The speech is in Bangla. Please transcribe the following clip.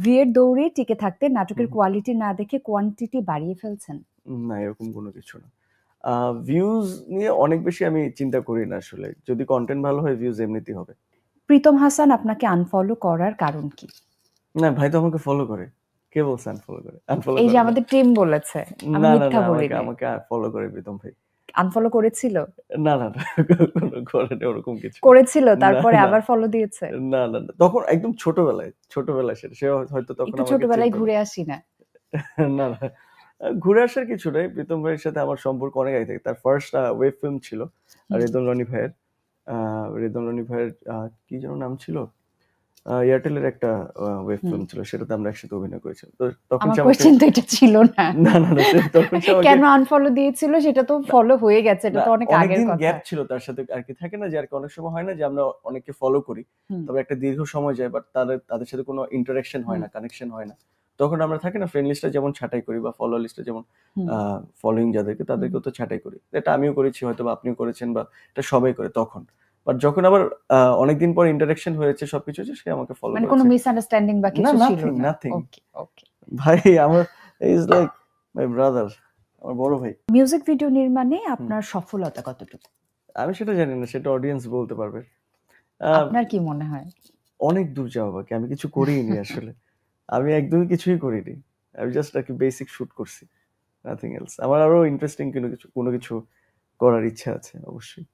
বিয়ের দৌড়ে টিকে থাকতে নাটকের কোয়ালিটি না দেখে কোয়ান্টিটি বাড়িয়ে ফেলছেন? না, এরকম কোনো কিছু না। ভিউজ নিয়ে অনেক বেশি আমি চিন্তা করি না আসলে। যদি কন্টেন্ট ভালো হয় ভিউজ এমনিতেই হবে। প্রীতম হাসান আপনাকে আনফলো করার কারণ কি? না, ভাই তো আমাকে ফলো করে। কে বলছে আনফলো করে? আনফলো এই যে করে না। আমাদের টিম বলেছে, আমি না, না, মিথ্যা না, বলি নাই। আমাকে ফলো করে প্রীতম ভাই। আনফলো করেছিল? না, না, না, কোনো করেনি ওরকম কিছু। করেছিল, না, তারপরে না, আবার ফলো দিয়েছে? না, না, না। তখন একদম ছোটবেলায় সেটা। সে হয়তো তখন একটু আমাকে ছোটবেলায় চিনতো না। ঘুরে আসি না? না, না। ঘুরে আসার কিছু নাই। প্রীতম ভাইয়ের সাথে আমার সম্পর্ক অনেক আগে থেকে। তার ফার্স্ট ওয়েব ফিল্ম ছিল রেদন রনি ভাইয়ের। রেদন রনি ভাইয়ের কি যেন নাম ছিল? এয়ারটেলের একটা ওয়েব ফিল্ম ছিল। সেটাতে আমরা একসাথে অভিনয় করেছিলাম। তো তখন আমার সে আমাকে কোশ্চেন তো এটা ছিল না। না, না, না, তখন সে আমাকে কেন আনফলো দিয়েছিল সেটা তো ফলো হয়ে গেছে, এটা না, তো অনেক আগের অনেকদিন কথা। গ্যাপ ছিল তার সাথে আরকি, থাকে না যে আরকি অনেক সময় হয় না যে আমরা অনেককে ফলো করি। তবে একটা দীর্ঘ সময় যায় বাট তাদের সাথে কোনো ইন্টারেকশন হয় না, কানেকশন হয় না। তখন আমরা থাকে না ফ্রেন্ড লিস্টে যেমন ছাঁটাই করি বা ফলো লিস্টে যেমন ফলোইং যাদেরকে তাদেরকেও তো ছাঁটাই করি। এটা আমিও করেছি, হয়তো বা আপনিও করেছেন বা এটা সবাই করে তখন। বাট যখন আবার অনেকদিন পর ইন্টারেকশন হয়েছে সবকিছু হয়েছে সে আমাকে ফলো মানে করেছে। কোনো মিসআন্ডারস্ট্যান্ডিং বা না, কিছু ছিল নাথিং, না? নাথিং। ওকে, ওকে। ভাই আমার ইজ লাইক মাই ব্রাদার, আমার বড় ভাই। মিউজিক ভিডিও নির্মাণে আপনার সফলতা কতটুকু? আমি সেটা জানি না, সেটা অডিয়েন্স বলতে পারবে। আপনার কি মনে হয়? অনেক দূর যাওয়া বাকি, আমি কিছু করিনি আসলে। আমি একদমই কিছুই করিনি। আমি জাস্ট আরকি বেসিক শুট করছি, নাথিং এলস। আমার আরো ইন্টারেস্টিং কোনো কিছু করার ইচ্ছা আছে অবশ্যই।